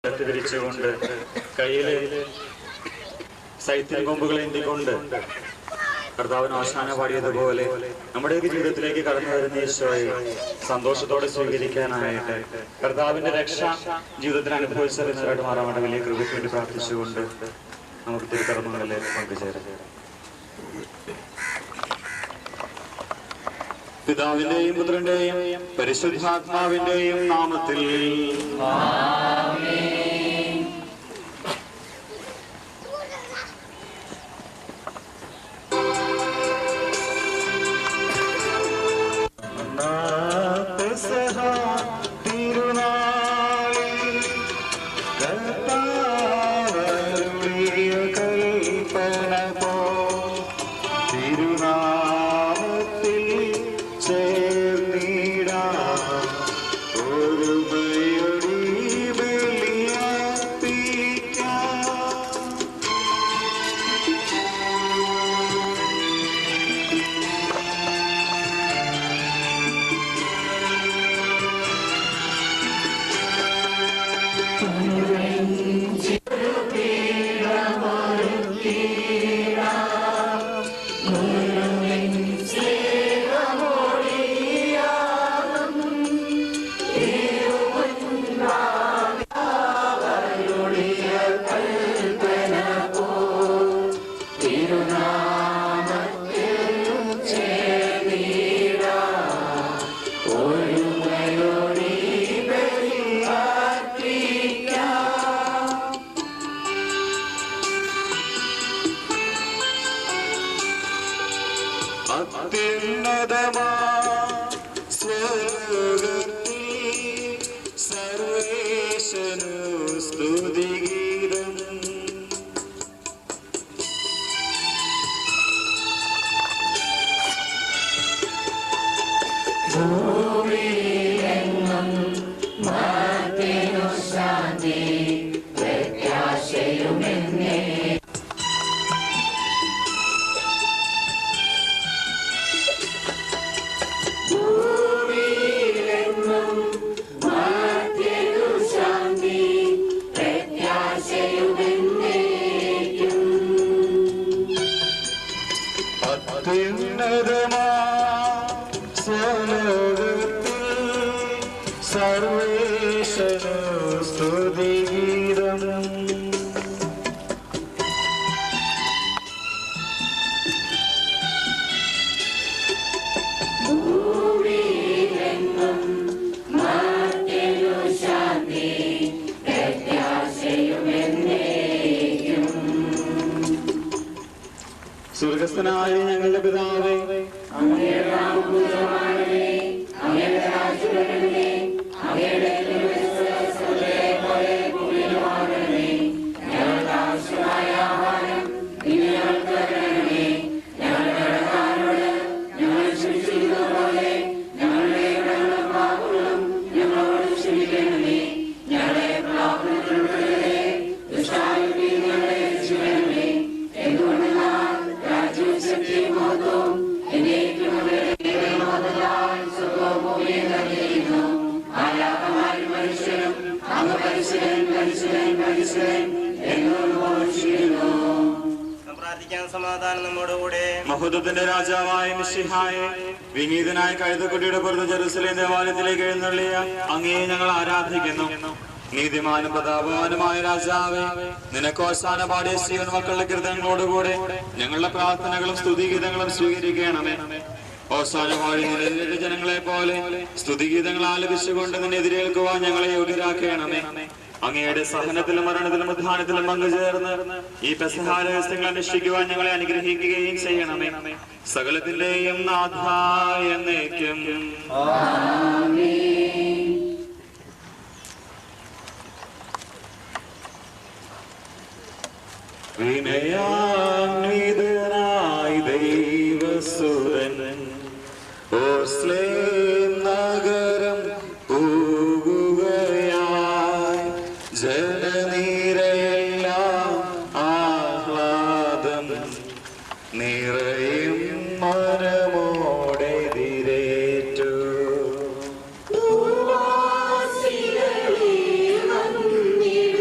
തിരിച്ചുകൊണ്ട് കയ്യിലെ സൈത്തിൻ കൊമ്പുകൾ എന്തിക്കൊണ്ട് കർത്താവിന് അവസാനം പാടിയതുപോലെ നമ്മുടെയൊക്കെ ജീവിതത്തിലേക്ക് കടന്നു വരുന്ന ഈശോയെ സന്തോഷത്തോടെ സ്വീകരിക്കാനായിട്ട് കർത്താവിന്റെ രക്ഷ ജീവിതത്തിൽ അനുഭവിച്ചറിഞ്ഞവരായിട്ട് മാറാൻ വലിയ കൃപയ്ക്ക് വേണ്ടി പ്രാർത്ഥിച്ചുകൊണ്ട് നമുക്ക് തിരുക്കർമ്മങ്ങളിൽ പങ്കുചേരാം. പിതാവിന്റെയും പുത്രന്റെയും പരിശുദ്ധാത്മാവിന്റെയും നാമത്തിൽ സ്വർഗസ്ഥനായ ഞങ്ങളുടെ പിതാവേ, അങ്ങയുടെ നാമം പൂജിതമാകണമേ, അങ്ങയുടെ രാജ്യം വരണമേ, അങ്ങയുടെ തിരുമനസ്സ് സ്വർഗ്ഗത്തിലെ പോലെ ഭൂമിയിലുമാകണമേ. ഞങ്ങൾക്ക് ആവശ്യമായ ആഹാരം ഇന്ന് ഞങ്ങൾക്ക് തരണമേ. ഞങ്ങളുടെ കടക്കാരോട് ഞങ്ങൾ ക്ഷമിച്ചിരുന്നതുപോലെ ഞങ്ങളുടെ കടങ്ങളും പാപങ്ങളും ഞങ്ങളോട് ക്ഷമിക്കണമേ. ഞങ്ങളെ പ്രലോഭനത്തിൽ ഉൾപ്പെടുത്തരുതേ, ദുഷ്ടാരൂപിയിൽ നിന്ന് ഞങ്ങളെ രക്ഷിക്കണമേ. എന്തുകൊണ്ടെന്നാൽ ശക്തിയും മഹത്വവും എന്നേക്കും സ്വർഗ്ഗവും നൽകിയിരിക്കുന്നു. ആരാധമാരും മനുഷ്യരും അങ്ങ് പരിശുദ്ധൻ പരിശുദ്ധൻ പരിശുദ്ധൻ എന്നോട് ഘോഷിക്കുന്നു. സമാധാനം നമ്മോടുകൂടെ. മഹത്വത്തിന്റെ രാജാവായ മിശിഹായെ, വിനീതനായ കഴുതക്കുട്ടിയുടെ പുറത്ത് ജെറുസലേം ദേവാലയത്തിലേക്ക് എഴുന്നള്ളിയ അങ്ങയെ ഞങ്ങൾ ആരാധിക്കുന്നു. നീതിമാനും പ്രതാപവാനുമായ രാജാവേ, നിനക്ക് അവസാന പാടിയ ജീവൻ മക്കളുടെ കീർത്തനങ്ങളോടുകൂടെ ഞങ്ങളുടെ പ്രാർത്ഥനകളും സ്തുതിഗീതങ്ങളും സ്വീകരിക്കണമേ. അവസാന പാടി നിന്റെ ജനങ്ങളെ പോലെ സ്തുതിഗീതങ്ങൾ ആലപിച്ചുകൊണ്ട് നിന്നെ എതിരേൽക്കുവാൻ ഞങ്ങളെ യോഗ്യരാക്കണമേ. അങ്ങയുടെ സഹനത്തിലും മരണത്തിലും ഉദ്ധാനത്തിലും പങ്കുചേർന്ന് ഈ പെസഹ രഹസ്യങ്ങൾ അനുഷ്ഠിക്കുവാൻ ഞങ്ങളെ അനുഗ്രഹിക്കുകയും ചെയ്യണമേ. സകലത്തിന്റെയും നാഥായ എന്നേക്കും ആമേൻ. വിനയാന്വിതനായി ദൈവസുരൻ ഓസ്ലേം നഗരം പൂകുകയായി, ജനനിരയെല്ലാം ആഹ്ലാദം നിറയും മനമോടെ തിരേറ്റു. വന്നിടും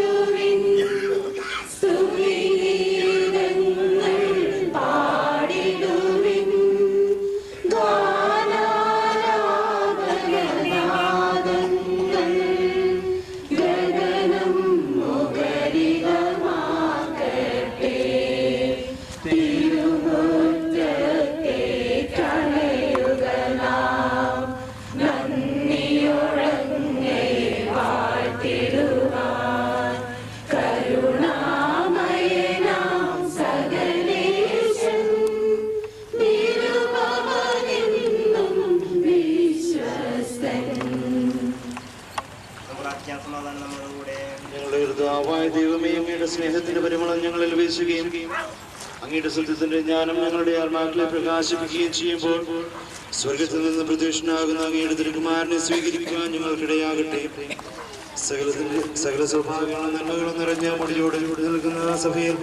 കർത്താവായ ദൈവമേ, അങ്ങയുടെ സ്നേഹത്തിന്റെ പരിമളം ഞങ്ങളിൽ വീശുകയും അങ്ങയുടെ സത്യത്തിന്റെ ജ്ഞാനം ഞങ്ങളുടെ ആത്മാക്കളെ പ്രകാശിപ്പിക്കുകയും ചെയ്യുമ്പോൾ സ്വർഗത്തിൽ നിന്ന് പ്രത്യക്ഷനാകുന്ന അങ്ങയുടെ തിരുക്കുമാരനെ സ്വീകരിക്കുവാൻ ഞങ്ങൾക്കിടയാകട്ടെ. സകല സൗഭാഗ്യങ്ങളും നന്മകളും നിറഞ്ഞ മുടിയോടെ നിൽക്കുന്ന സഭയിൽ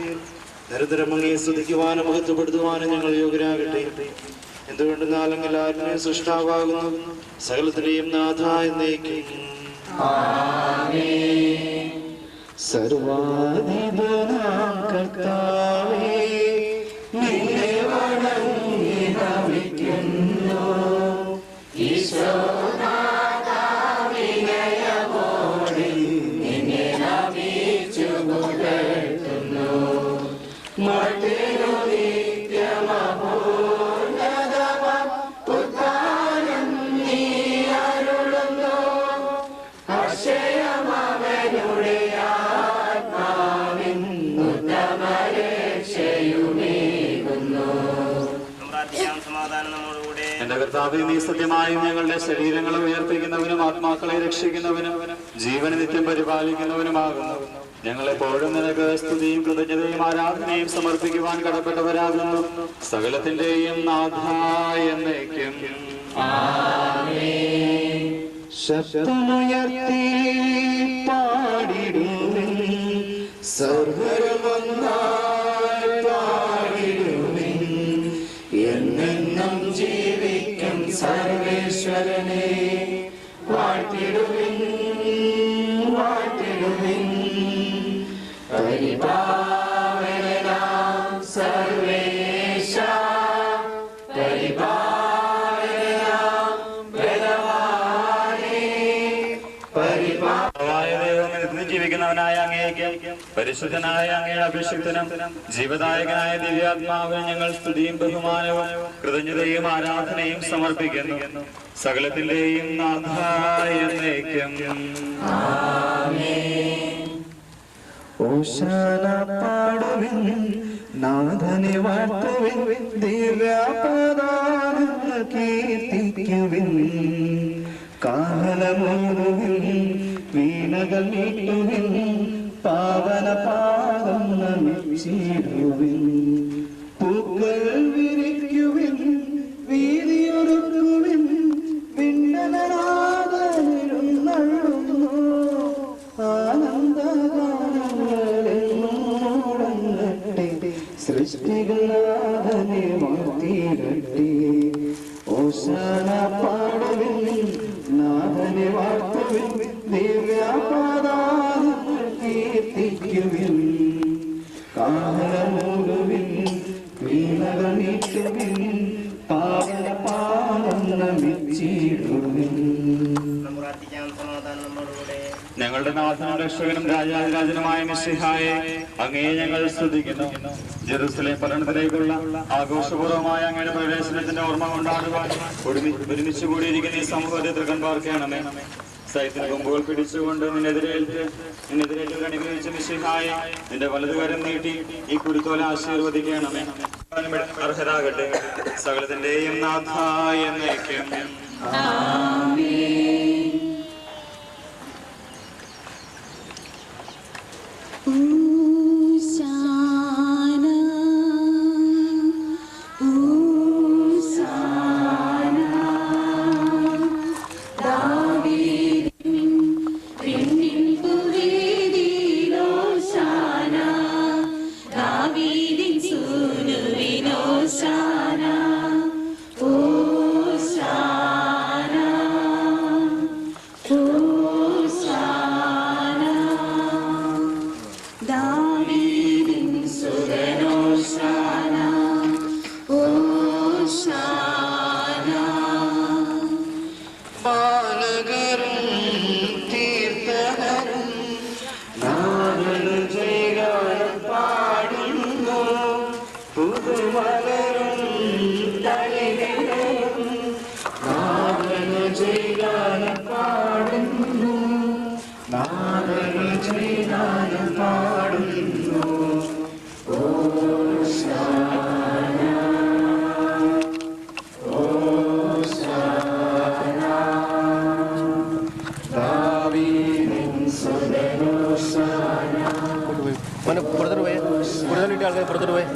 നിരന്തരം അങ്ങയെ സ്തുതിക്കുവാനും മഹത്വപ്പെടുത്തുവാനും ഞങ്ങൾ യോഗ്യരാകട്ടെ. എന്തുകൊണ്ടെന്നാൽ അങ്ങ് എല്ലാവരുടെയും സൃഷ്ടാവാകുന്നു, സകലത്തിന്റെയും നാഥ എന്നേക്കും. സർവാധിപനാം കർത്താവേ, നിന്നെ വണങ്ങി നമിക്കുന്നു. ഈശോനാഥാ, വിനയമോടെ നിന്നെ നമിച്ചു പുകഴ്ത്തുന്നു. മറ്റൊരു നിത്യമഹോന്നതമാം ഉദ്ധാനം നീ അരുളുന്നു. അക്ഷയമവനുടെ ആത്മാവിൻ ഉത്തമരക്ഷയുമേകുന്നു. എന്റെ കർത്താവേ, നീ സത്യമായും ഞങ്ങളുടെ ശരീരങ്ങളെ ഉയർപ്പിക്കുന്നവനും ആത്മാക്കളെ രക്ഷിക്കുന്നവനും ജീവനെ നിത്യം പരിപാലിക്കുന്നവനുമാകുന്നു. ഞങ്ങളെപ്പോഴും നിനക്ക് സ്തുതിയും കൃതജ്ഞതയും ആരാധനയും സമർപ്പിക്കുവാൻ കടപ്പെട്ടവരാകുന്നു. സകലത്തിന്റെയും നാഥായ എന്നേക്കും. ശബ്ദമുയർത്തി പാടിടുവിൻ, സർവ്വരുമൊന്നായി പാടിടുവിൻ. എന്നെന്നും ജീവിക്കും സർവേശ്വരനെ വാഴ്ത്തിടുവിൻ, വാഴ്ത്തിടുവിൻ. പരിപാവനാം സർവേശ, പരിപാവനാം ബലവാനേ, ജീവിക്കുന്നവനായ അങ്ങേക്ക് പരിശുദ്ധനായ അങ്ങയുടെ അഭിഷിക്തനും ജീവദായകനായ ദിവ്യാത്മാവിന് ഞങ്ങൾ സ്തുതിയും ബഹുമാനവും കൃതജ്ഞതയും ആരാധനയും സമർപ്പിക്കുന്നു. സകലത്തിന്റെയും നാഥായ എന്നേക്കും. ഓശാന പാടുവിൻ, നാഥനെ വാഴ്ത്തുവിൻ, ദിവ്യപദാനങ്ങൾ കീർത്തിക്കുവിൻ. കാഹളമൂതുവിൻ, വീണകൾ മീട്ടുവിൻ, പാവന പാദം നമിച്ചിടുവിൻ. പൂക്കൾ വിരിക്കുവിൻ, വീതിയൊരുക്കുവിൻ, വിണ്ണനാദനെഴുന്നള്ളുന്നു. ആനന്ദഗാനങ്ങളെങ്ങോടങ്ങട്ടെ, സൃഷ്ടികളാധനെ വാഴ്ത്തിയിടട്ടെ. ഓശാന പാടുവിൻ, നാഥനെ വാഴ്ത്തുവിൻ, ദിവ്യപദാനങ്ങൾ കീർത്തിക്കുവിൻ. കാഹളമൂതുവിൻ, വീണകൾ മീട്ടുവിൻ, പാവന പാദം നമിച്ചിടുവിൻ. ഞങ്ങളുടെ നാഥനും രക്ഷകനും രാജാതിരാജനുമായ മിശിഹായെ അങ്ങേ ഞങ്ങൾ സ്തുതിക്കുന്നു. ജെറുസലേം പട്ടണത്തിലേക്കുള്ള ആഘോഷപൂർവമായ അങ്ങയുടെ പ്രവേശനത്തിന്റെ ഓർമ്മ കൊണ്ടാടുവാൻ ഒരുമിച്ച് കൂടിയിരിക്കുന്ന ഈ സമൂഹത്തെ തൃക്കൺ പാർക്കണമേ. സൈത്തിന് കൊമ്പുകൾ പിടിച്ചുകൊണ്ട് നിന്നെതിരേറ്റ് അനുഗ്രഹിച്ച മിശിഹായെ നിന്റെ വലതുകരം നീട്ടി ഈ കുരുത്തോല ആശീർവദിക്കണമേ. അർഹരാകട്ടെ. സകലത്തിന്റെയും നാഥായ എന്നേക്കും. David in Sodeno മോനെ പുറത്തോട്ട് പോയേ, പുറത്തോട്ട് ആൾക്കാർ പുറത്തോട്ട് പോയേ.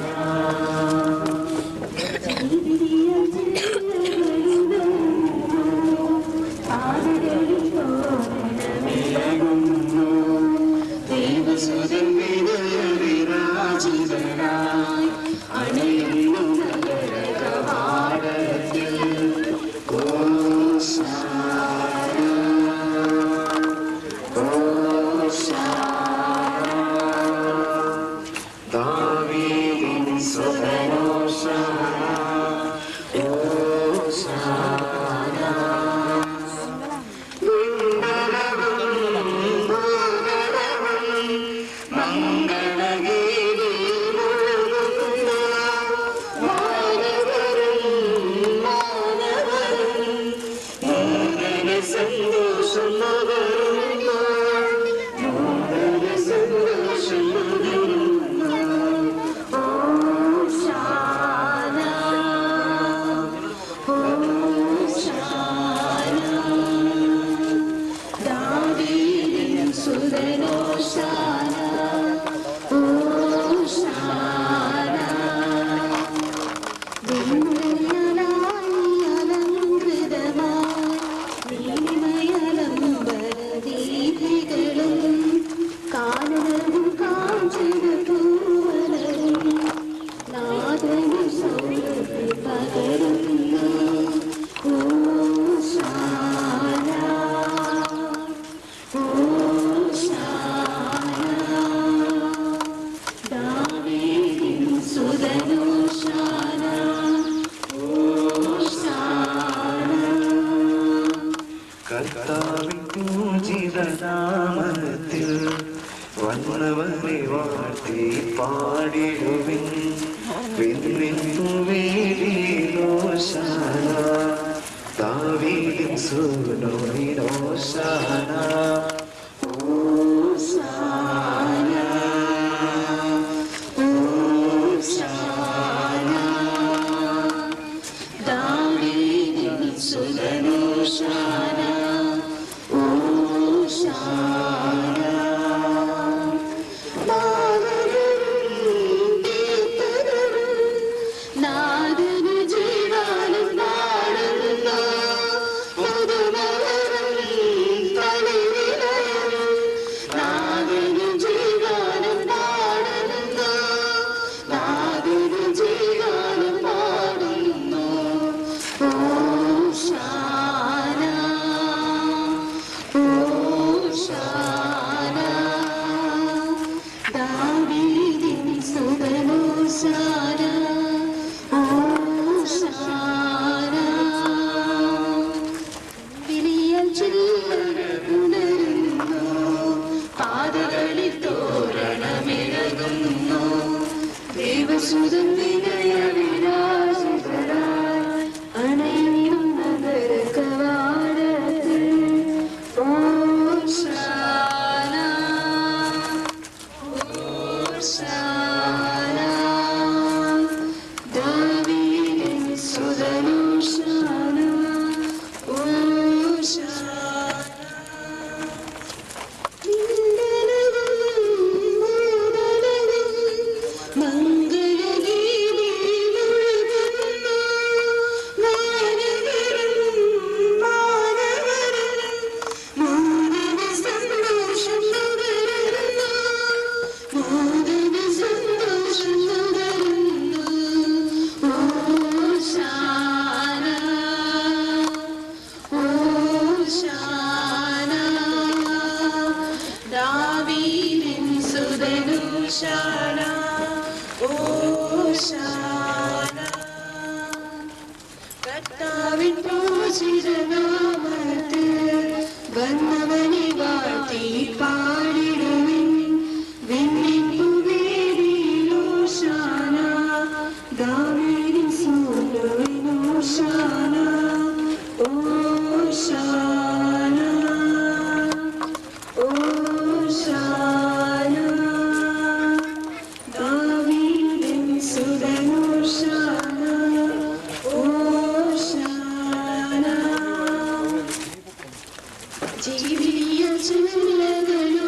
ജീവിയ ചുരുളകളും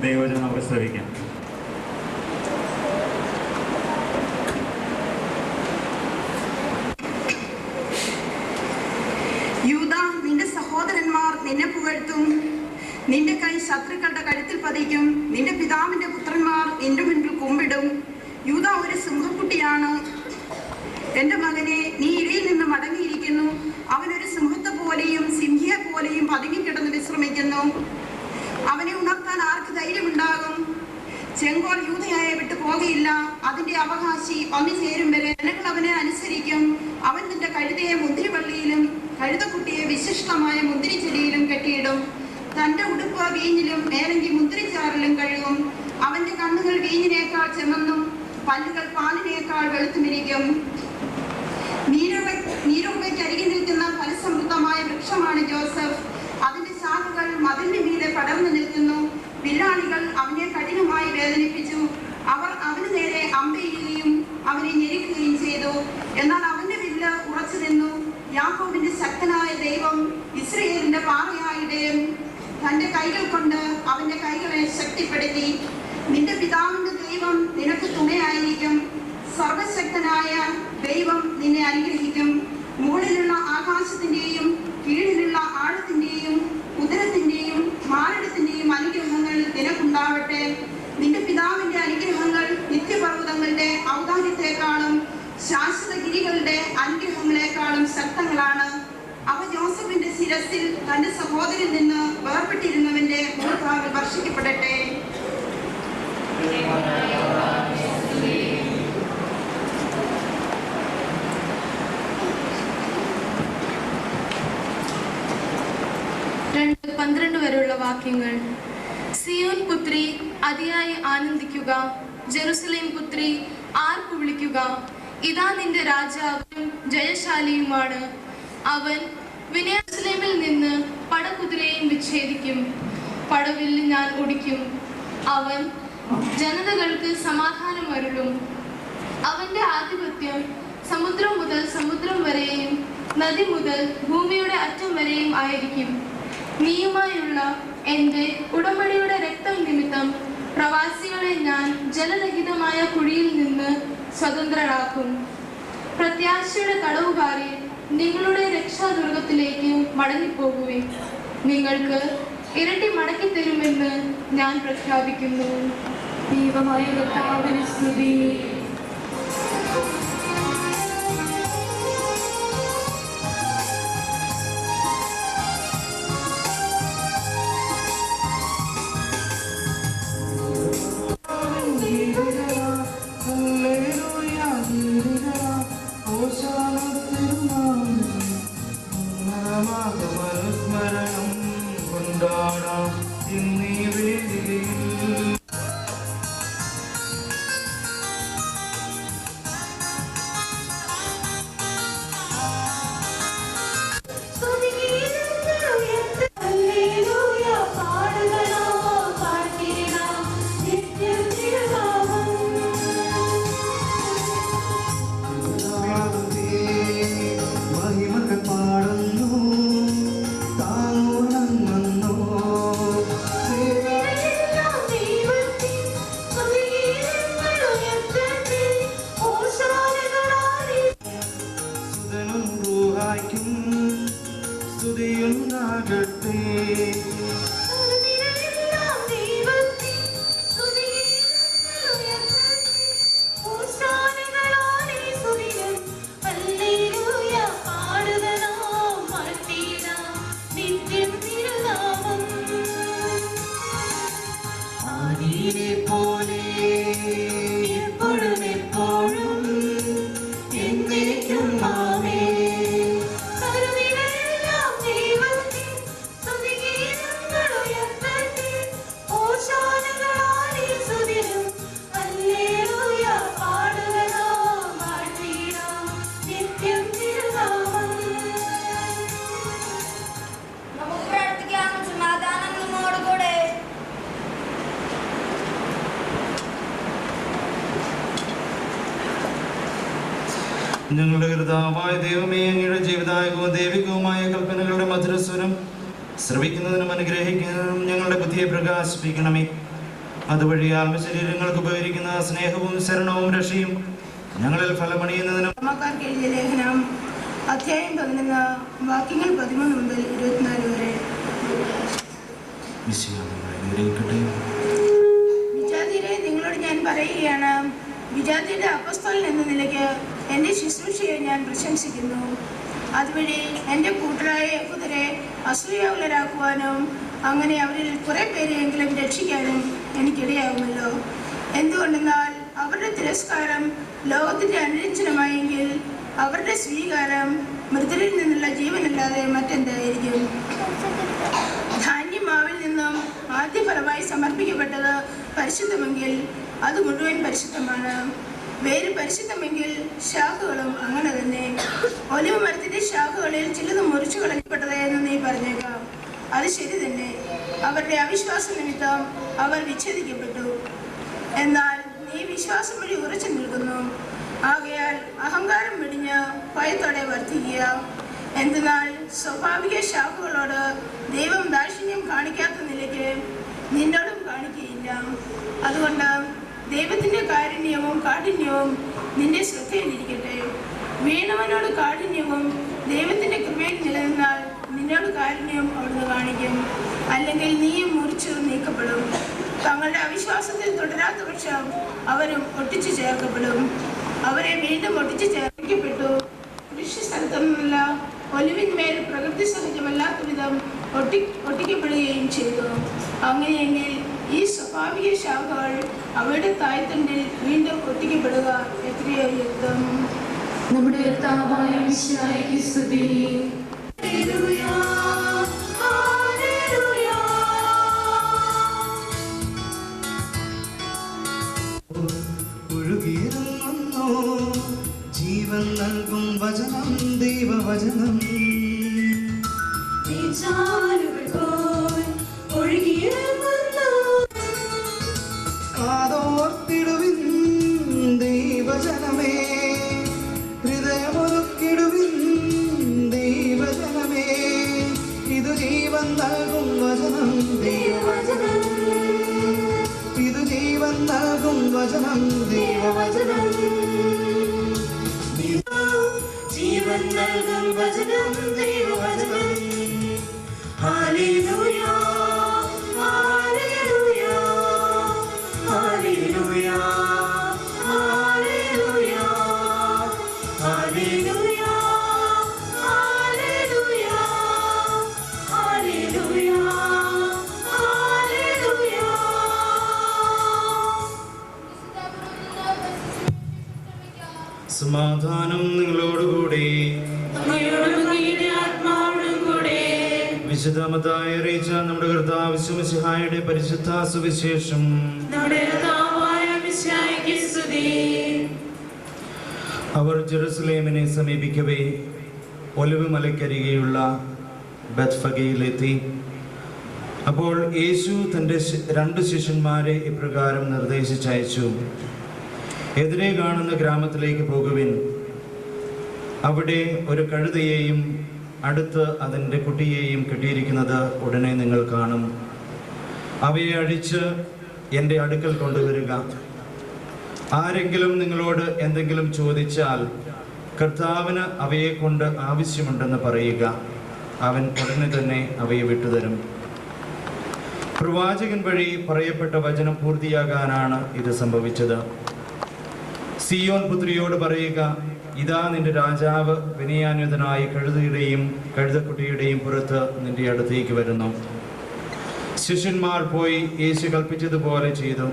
ദൈവവചനം നമുക്ക് ശ്രവിക്കാം. യൂദാ, നിന്റെ സഹോദരന്മാർ നിന്നെ പുകഴ്ത്തും, നിന്റെ കൈ ശത്രുക്കളുടെ കഴുത്തിൽ പതിക്കും, നിന്റെ പിതാവിന്റെ പുത്രന്മാർ നിന്റെ മുൻപിൽ കുമ്പിടും. യൂദാ ഒരു സിംഹക്കുട്ടിയാണ്, എന്റെ മകനെ, നീ ഇരയിൽ നിന്ന് മടങ്ങിയിരിക്കുന്നു. അവനൊരു സിംഹത്തെ പോലെയും സിംഹിയെ പോലെയും പതുങ്ങിക്കിടന്ന് വിശ്രമിക്കുന്നു. അവനെ ഉണർത്താൻ ആർക്ക് ധൈര്യമുണ്ടാകും? ചെങ്കോൽ യൂദയായെ വിട്ടു പോകയില്ല. അതിന്റെ അവകാശി വന്നു ചേരും വരെ ജനങ്ങൾ അവനെ അനുസരിക്കും. അവൻ നിന്റെ കഴുതയെ മുന്തിരിവള്ളിയിലും കഴുതക്കുട്ടിയെ വിശിഷ്ടമായ മുന്തിരിച്ചെടിയിലും കെട്ടിയിടും. തന്റെ ഉടുപ്പ് വീഞ്ഞിലും മേലങ്കി മുന്തിരിച്ചാറിലും കഴുകും. അവന്റെ കണ്ണുകൾ വീഞ്ഞിനേക്കാൾ ചെമന്നും പല്ലുകൾ പാലിനേക്കാൾ വെളുത്തുമിരിക്കും. നീരുറവയ്ക്കരികിൽ നിൽക്കുന്ന ഫലസമൃദ്ധമായ വൃക്ഷമാണ് ജോസഫ്. അതിന്റെ ശാഖകൾ മതിലിന് മീതെ പടർന്നു നിൽക്കുന്നു. വില്ലാളികൾ അവനെ കഠിനമായി വേദനിപ്പിച്ചു. അവർ അവന് നേരെ അമ്പെയ്യുകയും അവനെ ഞെരിക്കുകയും ചെയ്തു. എന്നാൽ അവന്റെ വില്ല് ഉറച്ചു നിന്നു. യാക്കോബിന്റെ ശക്തനായ ദൈവം, ഇസ്രയേലിന്റെ പാറയായ ഇടയൻ, തന്റെ കൈകൾ കൊണ്ട് അവന്റെ കൈകളെ ശക്തിപ്പെടുത്തി. നിന്റെ പിതാവിന്റെ ദൈവം നിനക്ക് തുണയായിരിക്കും. സർവശക്തനായ ദൈവം നിന്നെ അനുഗ്രഹിക്കും. മുകളിലുള്ള ആകാശത്തിന്റെയും കീഴിലുള്ള ആഴത്തിന്റെയും ഉദരത്തിന്റെയും മാരടത്തിന്റെയും അനുഗ്രഹങ്ങൾ നിനക്കുണ്ടാവട്ടെ. നിന്റെ പിതാവിന്റെ അനുഗ്രഹങ്ങൾ നിത്യപർവ്വതങ്ങളുടെ ഔദാര്യത്തെക്കാളും ശാശ്വതഗിരികളുടെ അനുഗ്രഹങ്ങളെക്കാളും ശക്തങ്ങളാണ്. അവ ജോസഫിന്റെ ശിരസിൽ തന്റെ സഹോദരിൽ നിന്ന് വേർപെട്ടിരുന്നവന്റെ മൂർധാവിൽ വർഷിക്കപ്പെടട്ടെ. രണ്ട് 12 വരെയുള്ള വാക്യങ്ങൾ. സിയോൻ പുത്രി അതിയായി ആനന്ദിക്കുക, ജെറുസലേം പുത്രി ആർപ്പു വിളിക്കുക. ഇതാ നിന്റെ രാജാവും ജയശാലിയുമാണ്. അവൻ വിനയസ്ലേമിൽ നിന്ന് പടകുതിരയും വിച്ഛേദിക്കും. പടവില്ല് ഞാൻ ഒടിക്കും. അവൻ ജനതകൾക്ക് സമാധാനം അരുളും. അവന്റെ ആധിപത്യം സമുദ്രം മുതൽ സമുദ്രം വരെയും നദി മുതൽ ഭൂമിയുടെ അറ്റം വരെയും ആയിരിക്കും. നീയുമായുള്ള എൻ്റെ ഉടമ്പടിയുടെ രക്തം നിമിത്തം പ്രവാസികളെ ഞാൻ ജലരഹിതമായ കുഴിയിൽ നിന്ന് സ്വതന്ത്രരാക്കും. പ്രത്യാശയുടെ തടവുകാരെ, നിങ്ങളുടെ രക്ഷാദുർഗത്തിലേക്ക് മടങ്ങിപ്പോകുവിൻ. നിങ്ങൾക്ക് ഇരട്ടി മടക്കി തരുമെന്ന് ഞാൻ പ്രഖ്യാപിക്കുന്നു. ദൈവമായ കർത്താവിനെ സ്തുതി. ഞങ്ങളുടെ കർത്താവായ ദൈവമേ, അങ്ങയുടെ ജീവിതായകവും ദൈവികവുമായ കൽപ്പനകളുടെ മധുരസ്വരം ശ്രവിക്കുന്നതിനും അനുഗ്രഹിക്കുന്നതിനും ഞങ്ങളുടെ ബുദ്ധിയെ പ്രകാശിപ്പിക്കണമേ. അതുവഴി ആത്മശരീരങ്ങൾക്ക് ഉപകരിക്കുന്ന സ്നേഹവും ശരണവും രക്ഷയും ഞങ്ങളിൽ ഫലമണിയുന്നതിനും. ലേഖനം അധ്യായം 11 വാക്യങ്ങൾ 13 മുതൽ 24 വരെ. വിജാതിരെ, നിങ്ങളോട് ഞാൻ പറയുകയാണ്, വിജാതിയുടെ അപ്പസ്തോലൻ എന്ന നിലയ്ക്ക് എൻ്റെ ശുശ്രൂഷയെ ഞാൻ പ്രശംസിക്കുന്നു. അതുവഴി എൻ്റെ കൂട്ടരായ യഹൂദരെ അസൂയാകുലരാക്കുവാനും അങ്ങനെ അവരിൽ കുറെ പേരെയെങ്കിലും രക്ഷിക്കാനും എനിക്കിടയാകുമല്ലോ. എന്തുകൊണ്ടെന്നാൽ അവരുടെ തിരസ്കാരം ലോകത്തിന്റെ അനുരഞ്ജനമായെങ്കിൽ അവരുടെ സ്വീകാരം മൃതരിൽ നിന്നുള്ള ജീവനല്ലാതെ മറ്റെന്തായിരിക്കും? ധാന്യമാവിൽ നിന്നും ആദ്യഫലമായി സമർപ്പിക്കപ്പെട്ടത് പരിശുദ്ധമെങ്കിൽ അത് മുഴുവൻ പരിശുദ്ധമാണ്. വേര് പരിശുദ്ധമെങ്കിൽ ശാഖകളും അങ്ങനെ തന്നെ. ഒലിവ് മരത്തിന്റെ ശാഖകളിൽ ചിലത് മുറിച്ചു കളയപ്പെട്ടത് എന്ന് നീ പറഞ്ഞേക്കാം. അത് ശരി തന്നെ. അവരുടെ അവിശ്വാസ നിമിത്തം അവർ വിച്ഛേദിക്കപ്പെട്ടു. എന്നാൽ നീ വിശ്വാസം വഴി ഉറച്ചു നിൽക്കുന്നു. ആകയാൽ അഹങ്കാരം വെടിഞ്ഞ് ഭയത്തോടെ വർദ്ധിക്കുക. എന്തെന്നാൽ സ്വാഭാവിക ശാഖകളോട് ദൈവം ദാക്ഷിണ്യം കാണിക്കാത്ത നിലയ്ക്ക് നിന്നോടും കാണിക്കുകയില്ല. അതുകൊണ്ട് ദൈവത്തിന്റെ കാരുണ്യവും കാഠിന്യവും നിന്റെ ശ്രദ്ധയിലിരിക്കട്ടെ. വീണവനോട് കാഠിന്യവും ദൈവത്തിന്റെ കൃപയിൽ നിലനിന്നാൽ നിന്നോട് കാരുണ്യവും അവിടുന്ന് കാണിക്കും. അല്ലെങ്കിൽ നീയും മുറിച്ചു നീക്കപ്പെടും. തങ്ങളുടെ അവിശ്വാസത്തിൽ തുടരാത്ത പക്ഷം അവരും ഒട്ടിച്ചു ചേർക്കപ്പെടും. അവരെ വീണ്ടും ഒട്ടിച്ചു ചേർക്കപ്പെട്ടു. കൃഷി സ്ഥലത്തു നിന്നുള്ള ഒലിവിന്മേൽ പ്രകൃതി സഹജമല്ലാത്ത വിധം ഒട്ടിക്കപ്പെടുകയും ചെയ്തു. അങ്ങനെയെങ്കിൽ ഈ സ്വാഭാവിക ശാഖകൾ അവയുടെ തായ്തണ്ടിൽ വീണ്ടും ഒട്ടിക്കപ്പെടുക എത്രയോ യുക്തം. നമ്മുടെ കർത്താവായ മിശിഹായ്ക്ക് സ്തുതി. ഒഴുകിയിറങ്ങുന്നു ജീവൻ നൽകും വചനം, ദൈവവചനം. കാതോർത്തിടുവിൻ ദൈവജനമേ, ഹൃദയമൊരുക്കിടുവിൻ ദൈവജനമേ. ഇതു ജീവൻ നൽകും വചനം, ദൈവവചനം. ഇതു ജീവൻ നൽകും വചനം, ദൈവവചനം. ജീവൻ നൽകും വചനം, ദൈവവചനം. Hallelujah, hallelujah, hallelujah, hallelujah, hallelujah, hallelujah, hallelujah, hallelujah. സമാധാനം നിങ്ങളോടുകൂടി. വിശുദ്ധമത്തായി അറിയിച്ച നമ്മുടെ കർത്താവ് മിശിഹായുടെ പരിശുദ്ധ സുവിശേഷം. അവർ ജെറുസലേമിനെ സമീപിക്കവേ ഒലിവ് മലയ്ക്കരികെയുള്ള ബെത്ഫഗയിലെത്തി. അപ്പോൾ യേശു തൻ്റെ 2 ശിഷ്യന്മാരെ ഇപ്രകാരം നിർദ്ദേശിച്ചയച്ചു: എതിരെ കാണുന്ന ഗ്രാമത്തിലേക്ക് പോകുവിൻ. അവിടെ ഒരു കഴുതയെയും അടുത്ത് അതിൻ്റെ കുട്ടിയെയും കെട്ടിയിരിക്കുന്നത് ഉടനെ നിങ്ങൾ കാണും. അവയെ അഴിച്ച് എൻ്റെ അടുക്കൽ കൊണ്ടുവരിക. ആരെങ്കിലും നിങ്ങളോട് എന്തെങ്കിലും ചോദിച്ചാൽ കർത്താവിന് അവയെ കൊണ്ട് ആവശ്യമുണ്ടെന്ന് പറയുക. അവൻ ഉടനെ തന്നെ അവയെ വിട്ടുതരും. പ്രവാചകൻ വഴി പറയപ്പെട്ട വചനം പൂർത്തിയാകാനാണ് ഇത് സംഭവിച്ചത്. സിയോൻ പുത്രിയോട് പറയുക, ഇതാ നിന്റെ രാജാവ് വിനയാന്വിതനായി കഴുതയുടെയും കഴുതക്കുട്ടിയുടെയും പുറത്ത് നിന്റെ അടുത്തേക്ക് വരുന്നു. ശിഷ്യന്മാർ പോയി യേശു കൽപ്പിച്ചതുപോലെ ചെയ്തു.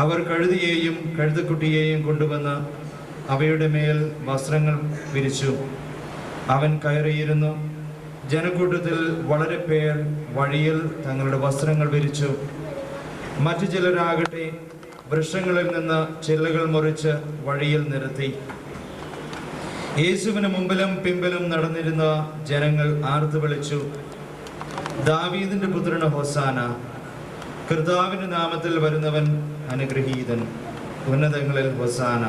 അവർ കഴുതയെയും കഴുതക്കുട്ടിയെയും കൊണ്ടുവന്ന് അവയുടെ മേൽ വസ്ത്രങ്ങൾ വിരിച്ചു. അവൻ കയറിയിരുന്നു. ജനക്കൂട്ടത്തിൽ വളരെ പേർ വഴിയിൽ തങ്ങളുടെ വസ്ത്രങ്ങൾ വിരിച്ചു. മറ്റു ചിലരാകട്ടെ വൃക്ഷങ്ങളിൽ നിന്ന് ചില്ലകൾ മുറിച്ച് വഴിയിൽ നിരത്തി. യേശുവിന് മുമ്പിലും പിമ്പിലും നടന്നിരുന്ന ജനങ്ങൾ ആർത്തു വിളിച്ചു, ദാവീദിന്റെ പുത്രന് ഹോസാന! കർത്താവിന്റെ നാമത്തിൽ വരുന്നവൻ അനുഗ്രഹീതൻ! ഉന്നതങ്ങളിൽ ഹോസാന!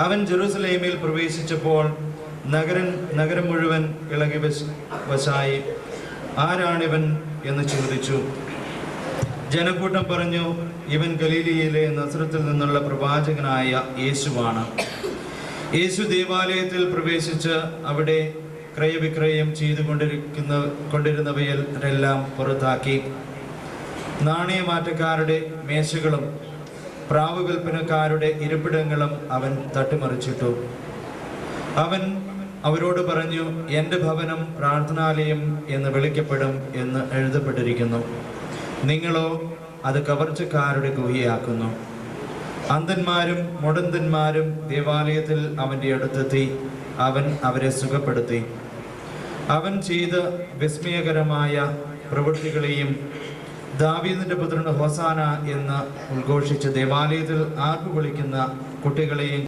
അവൻ ജെറുസലേമിൽ പ്രവേശിച്ചപ്പോൾ നഗരം മുഴുവൻ ഇളകി വശായി. ആരാണിവൻ എന്ന് ചോദിച്ചു. ജനക്കൂട്ടം പറഞ്ഞു, ഇവൻ ഗലീലയിലെ നസറത്തിൽ നിന്നുള്ള പ്രവാചകനായ യേശുവാണ്. യേശു ദേവാലയത്തിൽ പ്രവേശിച്ച് അവിടെ ക്രയവിക്രയം കൊണ്ടിരുന്നവയെല്ലാം പുറത്താക്കി. നാണയമാറ്റക്കാരുടെ മേശകളും പ്രാവ് വിൽപ്പനക്കാരുടെ ഇരിപ്പിടങ്ങളും അവൻ തട്ടിമറിച്ചിട്ടു. അവൻ അവരോട് പറഞ്ഞു, എൻ്റെ ഭവനം പ്രാർത്ഥനാലയം എന്ന് വിളിക്കപ്പെടും എന്ന് എഴുതപ്പെട്ടിരിക്കുന്നു. നിങ്ങളോ അത് കവർച്ചക്കാരുടെ ഗുഹയാക്കുന്നു. അന്ധന്മാരും മുടന്തന്മാരും ദേവാലയത്തിൽ അവൻ്റെ അടുത്തെത്തി. അവൻ അവരെ സുഖപ്പെടുത്തി. അവൻ ചെയ്ത വിസ്മയകരമായ പ്രവൃത്തികളെയും ദാവീദിന്റെ പുത്രന് ഹോസാന എന്ന് ഉദ്ഘോഷിച്ച് ദേവാലയത്തിൽ ആർപ്പ് വിളിക്കുന്ന കുട്ടികളെയും